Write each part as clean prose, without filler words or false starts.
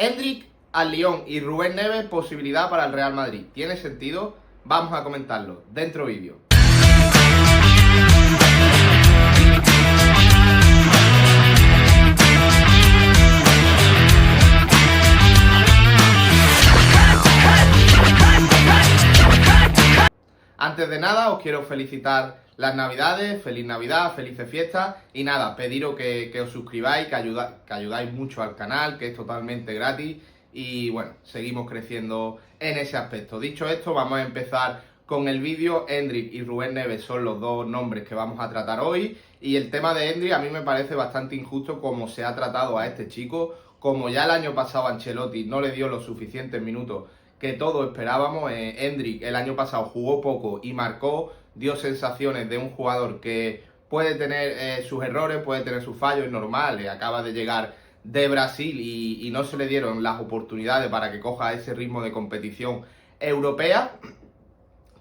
Endrick al Lyon y Rubén Neves posibilidad para el Real Madrid. ¿Tiene sentido? Vamos a comentarlo dentro vídeo. Antes de nada, os quiero felicitar las Navidades, feliz Navidad, felices fiestas y nada, pediros que os suscribáis, que ayudáis mucho al canal, que es totalmente gratis y bueno, seguimos creciendo en ese aspecto. Dicho esto, vamos a empezar con el vídeo. Endrick y Rubén Neves son los dos nombres que vamos a tratar hoy y el tema de Endrick a mí me parece bastante injusto como se ha tratado a este chico, como ya el año pasado Ancelotti no le dio los suficientes minutos que todos esperábamos. Endrick el año pasado jugó poco y marcó, dio sensaciones de un jugador que puede tener sus errores, puede tener sus fallos, es normal, acaba de llegar de Brasil y no se le dieron las oportunidades para que coja ese ritmo de competición europea,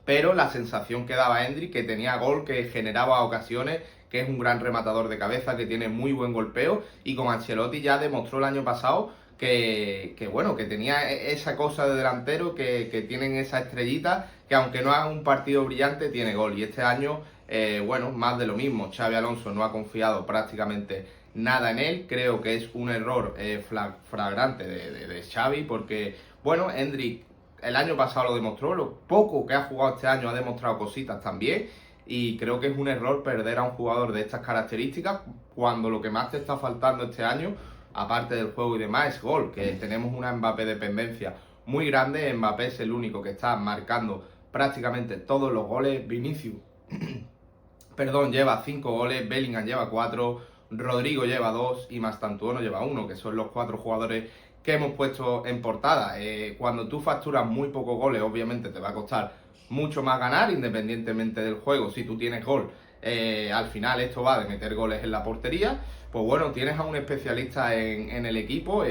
pero la sensación que daba Endrick, que tenía gol, que generaba ocasiones, que es un gran rematador de cabeza, que tiene muy buen golpeo y con Ancelotti ya demostró el año pasado que bueno, que tenía esa cosa de delantero, que tienen esa estrellita, que aunque no haga un partido brillante, tiene gol. Y este año, bueno, más de lo mismo. Xabi Alonso no ha confiado prácticamente nada en él. Creo que es un error flagrante de Xavi, porque, bueno, Endrick el año pasado lo demostró, lo poco que ha jugado este año ha demostrado cositas también. Y creo que es un error perder a un jugador de estas características cuando lo que más te está faltando este año, aparte del juego y demás, es gol, que tenemos una Mbappé dependencia muy grande. Mbappé es el único que está marcando prácticamente todos los goles. Vinicius, perdón, lleva 5 goles, Bellingham lleva 4, Rodrigo lleva 2 y Mastantuono lleva 1, que son los 4 jugadores que hemos puesto en portada. Cuando tú facturas muy pocos goles, obviamente te va a costar mucho más ganar, independientemente del juego. Si tú tienes gol, al final esto va de meter goles en la portería. Pues bueno, tienes a un especialista en el equipo.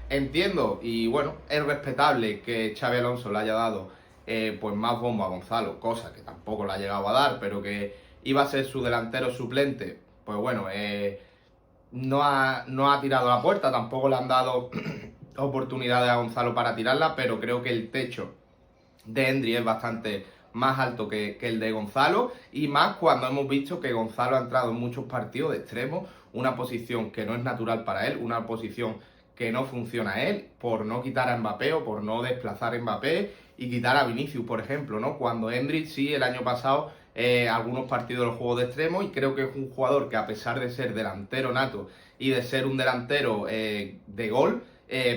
Entiendo y bueno, es respetable que Xabi Alonso le haya dado pues más bombo a Gonzalo, cosa que tampoco le ha llegado a dar, pero que iba a ser su delantero suplente. Pues bueno, no ha tirado la puerta, tampoco le han dado oportunidades a Gonzalo para tirarla, pero creo que el techo de Endrick es bastante más alto que el de Gonzalo, y más cuando hemos visto que Gonzalo ha entrado en muchos partidos de extremo, una posición que no es natural para él, una posición que no funciona a él, por no quitar a Mbappé o por no desplazar a Mbappé y quitar a Vinicius, por ejemplo, ¿no? Cuando Endrick sí, el año pasado, algunos partidos del juego de extremo, y creo que es un jugador que, a pesar de ser delantero nato y de ser un delantero de gol,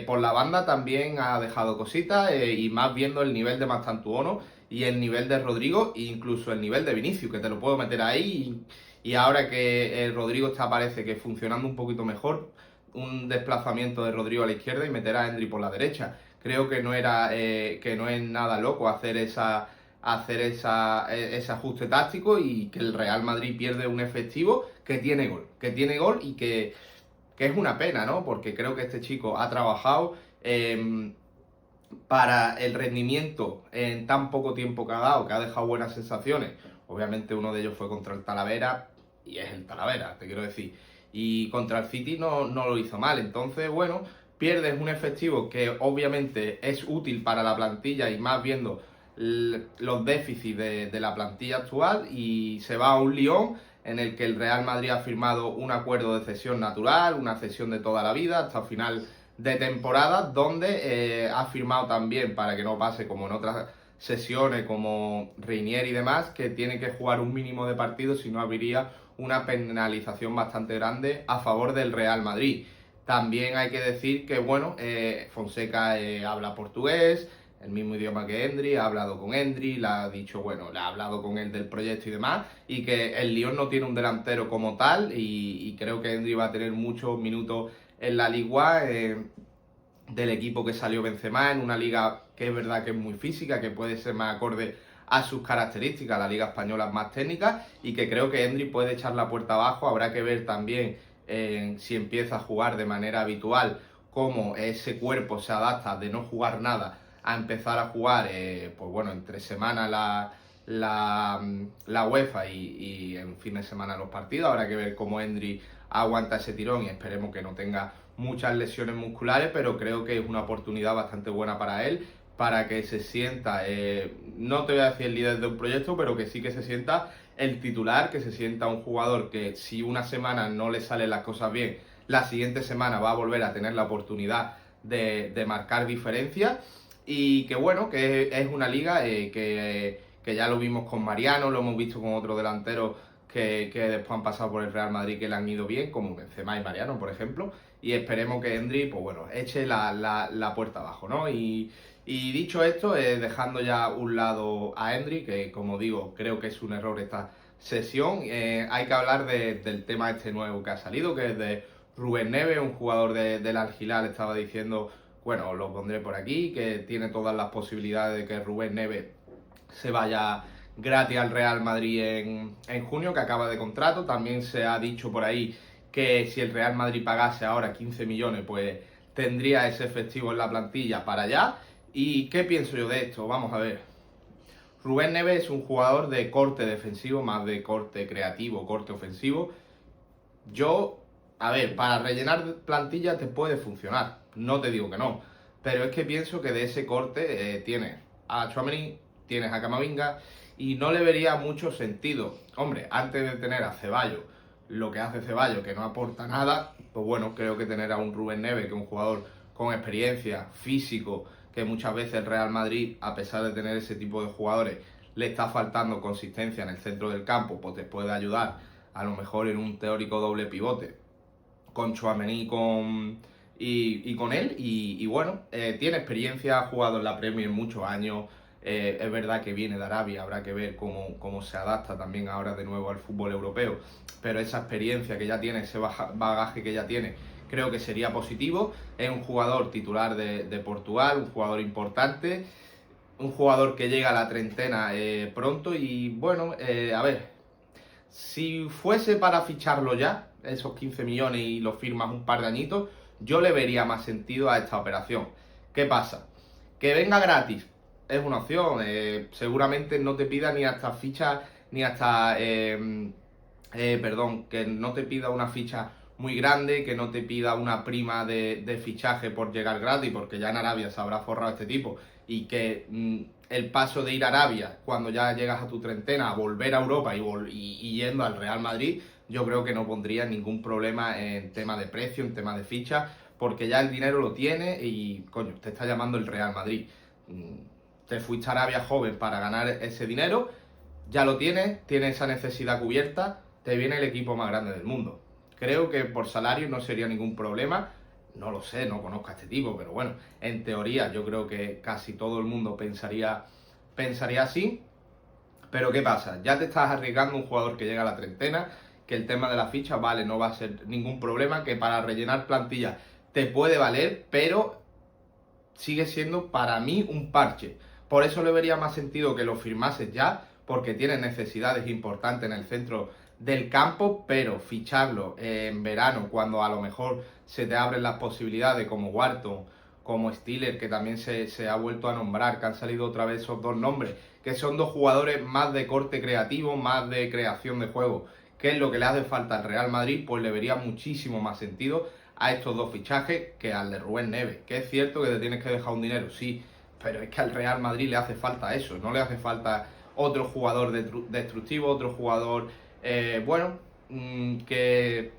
por la banda también ha dejado cositas, y más viendo el nivel de Mastantuono y el nivel de Rodrigo e incluso el nivel de Vinicius, que te lo puedo meter ahí, y ahora que Rodrigo parece que funcionando un poquito mejor, un desplazamiento de Rodrigo a la izquierda y meter a Endrick por la derecha. Creo que no es nada loco hacer ese ajuste táctico, y que el Real Madrid pierde un efectivo que tiene gol y que es una pena, ¿no? Porque creo que este chico ha trabajado para el rendimiento en tan poco tiempo que ha dado, que ha dejado buenas sensaciones. Obviamente uno de ellos fue contra el Talavera, y es el Talavera, te quiero decir. Y contra el City no lo hizo mal. Entonces, bueno, pierdes un efectivo que obviamente es útil para la plantilla, y más viendo los déficits de la plantilla actual, y se va a un Lyon en el que el Real Madrid ha firmado un acuerdo de cesión natural, una cesión de toda la vida hasta final de temporada, donde ha firmado también, para que no pase como en otras sesiones como Reinier y demás, que tiene que jugar un mínimo de partidos, si no habría una penalización bastante grande a favor del Real Madrid. También hay que decir que, bueno, Fonseca habla portugués, el mismo idioma que Endrick, ha hablado con Endrick, le ha dicho, bueno, le ha hablado con él del proyecto y demás, y que el Lyon no tiene un delantero como tal, y creo que Endrick va a tener muchos minutos en la Liga del equipo que salió Benzema, en una liga que es verdad que es muy física, que puede ser más acorde a sus características. La liga española es más técnica, y que creo que Endrick puede echar la puerta abajo. Habrá que ver también si empieza a jugar de manera habitual, cómo ese cuerpo se adapta de no jugar nada a empezar a jugar, pues bueno, entre semana la UEFA y en fin de semana los partidos. Habrá que ver cómo Endrick aguanta ese tirón, y esperemos que no tenga muchas lesiones musculares, pero creo que es una oportunidad bastante buena para él, para que se sienta, no te voy a decir el líder de un proyecto, pero que sí que se sienta el titular, que se sienta un jugador que si una semana no le salen las cosas bien, la siguiente semana va a volver a tener la oportunidad de marcar diferencia. Y que bueno, que es una liga que ya lo vimos con Mariano, lo hemos visto con otros delanteros que después han pasado por el Real Madrid que le han ido bien, como Benzema y Mariano, por ejemplo. Y esperemos que Endrick, pues bueno, eche la puerta abajo, ¿no? Y dicho esto, dejando ya un lado a Endrick, que como digo, creo que es un error esta sesión, hay que hablar del tema este nuevo que ha salido, que es de Rubén Neves, un jugador del Al Hilal, estaba diciendo, bueno, os lo pondré por aquí, que tiene todas las posibilidades de que Rubén Neves se vaya gratis al Real Madrid en junio, que acaba de contrato. También se ha dicho por ahí que si el Real Madrid pagase ahora 15 millones, pues tendría ese efectivo en la plantilla para allá. ¿Y qué pienso yo de esto? Vamos a ver. Rubén Neves es un jugador de corte defensivo, más de corte creativo, corte ofensivo. Yo, a ver, para rellenar plantilla te puede funcionar, no te digo que no, pero es que pienso que de ese corte tienes a Tchouaméni, tienes a Camavinga y no le vería mucho sentido. Hombre, antes de tener a Ceballos, lo que hace Ceballos, que no aporta nada, pues bueno, creo que tener a un Rubén Neves, que es un jugador con experiencia, físico, que muchas veces el Real Madrid, a pesar de tener ese tipo de jugadores, le está faltando consistencia en el centro del campo, pues te puede ayudar a lo mejor en un teórico doble pivote con Tchouaméni y con él. Y bueno, tiene experiencia, ha jugado en la Premier muchos años. Es verdad que viene de Arabia, habrá que ver cómo se adapta también ahora de nuevo al fútbol europeo, pero esa experiencia que ya tiene, ese bagaje que ya tiene, creo que sería positivo. Es un jugador titular de Portugal, un jugador importante, un jugador que llega a la treintena pronto y bueno, a ver, si fuese para ficharlo ya, esos 15 millones y lo firmas un par de añitos, yo le vería más sentido a esta operación. ¿Qué pasa? Que venga gratis es una opción. Seguramente no te pida ni hasta ficha, ni hasta, perdón, que no te pida una ficha muy grande, que no te pida una prima de fichaje por llegar gratis, porque ya en Arabia se habrá forrado este tipo, y que el paso de ir a Arabia, cuando ya llegas a tu treintena, a volver a Europa y yendo al Real Madrid, yo creo que no pondría ningún problema en tema de precio, en tema de ficha, porque ya el dinero lo tiene y, coño, te está llamando el Real Madrid. Te fuiste a Arabia joven para ganar ese dinero, ya lo tienes esa necesidad cubierta, te viene el equipo más grande del mundo. Creo que por salario no sería ningún problema. No lo sé, no conozco a este tipo, pero bueno, en teoría yo creo que casi todo el mundo pensaría así. Pero ¿qué pasa? Ya te estás arriesgando un jugador que llega a la treintena, que el tema de la ficha, vale, no va a ser ningún problema, que para rellenar plantilla te puede valer, pero sigue siendo para mí un parche. Por eso le vería más sentido que lo firmases ya, porque tienes necesidades importantes en el centro del campo, pero ficharlo en verano, cuando a lo mejor se te abren las posibilidades, como Wharton, como Stiller, que también se ha vuelto a nombrar, que han salido otra vez esos dos nombres, que son dos jugadores más de corte creativo, más de creación de juego, que es lo que le hace falta al Real Madrid, pues le vería muchísimo más sentido a estos dos fichajes que al de Rubén Neves. Que es cierto que te tienes que dejar un dinero, sí, pero es que al Real Madrid le hace falta eso, no le hace falta otro jugador destructivo, otro jugador, bueno, que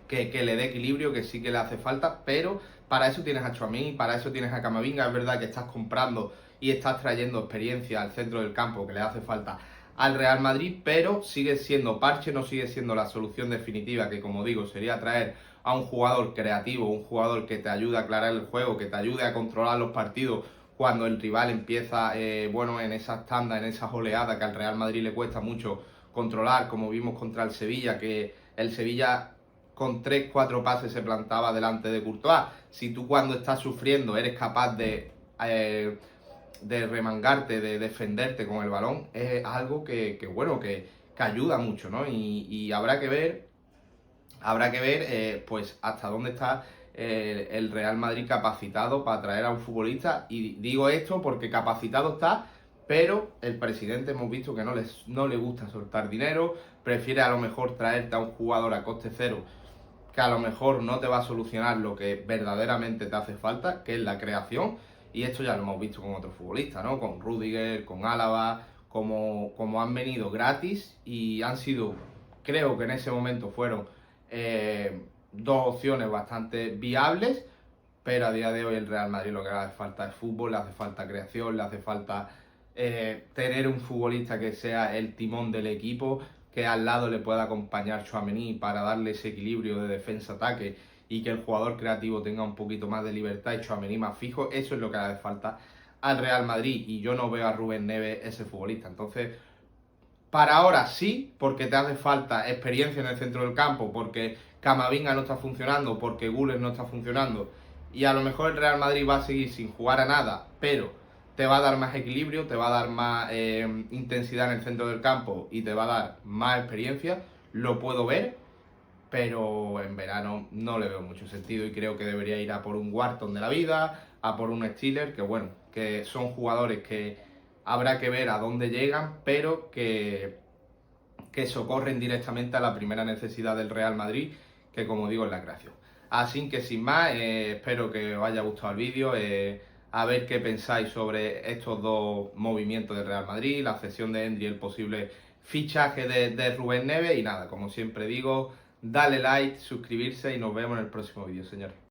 le dé equilibrio, que sí que le hace falta, pero para eso tienes a Tchouaméni, para eso tienes a Camavinga. Es verdad que estás comprando y estás trayendo experiencia al centro del campo que le hace falta al Real Madrid, pero sigue siendo parche, no sigue siendo la solución definitiva, que como digo, sería traer a un jugador creativo, un jugador que te ayude a aclarar el juego, que te ayude a controlar los partidos cuando el rival empieza, bueno, en esas tandas, en esas oleadas que al Real Madrid le cuesta mucho controlar, como vimos contra el Sevilla, que el Sevilla con 3-4 pases se plantaba delante de Courtois. Si tú cuando estás sufriendo eres capaz de remangarte, de defenderte con el balón, es algo que bueno, que ayuda mucho, ¿no? Y habrá que ver, pues hasta dónde está el Real Madrid capacitado para traer a un futbolista. Y digo esto porque capacitado está, pero el presidente hemos visto que no le gusta soltar dinero, prefiere a lo mejor traerte a un jugador a coste cero que a lo mejor no te va a solucionar lo que verdaderamente te hace falta, que es la creación, y esto ya lo hemos visto con otros futbolistas, ¿no? Con Rüdiger, con Álava, como han venido gratis y han sido, creo que en ese momento fueron dos opciones bastante viables, pero a día de hoy el Real Madrid lo que le hace falta es fútbol, le hace falta creación, le hace falta tener un futbolista que sea el timón del equipo, que al lado le pueda acompañar Tchouaméni para darle ese equilibrio de defensa-ataque y que el jugador creativo tenga un poquito más de libertad y Tchouaméni más fijo. Eso es lo que le hace falta al Real Madrid y yo no veo a Rubén Neves ese futbolista. Entonces, para ahora sí, porque te hace falta experiencia en el centro del campo, porque Camavinga no está funcionando, porque Güler no está funcionando, y a lo mejor el Real Madrid va a seguir sin jugar a nada, pero te va a dar más equilibrio, te va a dar más intensidad en el centro del campo y te va a dar más experiencia, lo puedo ver, pero en verano no le veo mucho sentido y creo que debería ir a por un Wharton de la vida, a por un Steeler, que bueno, que son jugadores que habrá que ver a dónde llegan, pero que socorren directamente a la primera necesidad del Real Madrid, que como digo es la creación. Así que sin más, espero que os haya gustado el vídeo, a ver qué pensáis sobre estos dos movimientos del Real Madrid, la cesión de Endri, el posible fichaje de Rubén Neves y nada, como siempre digo, dale like, suscribirse y nos vemos en el próximo vídeo, señores.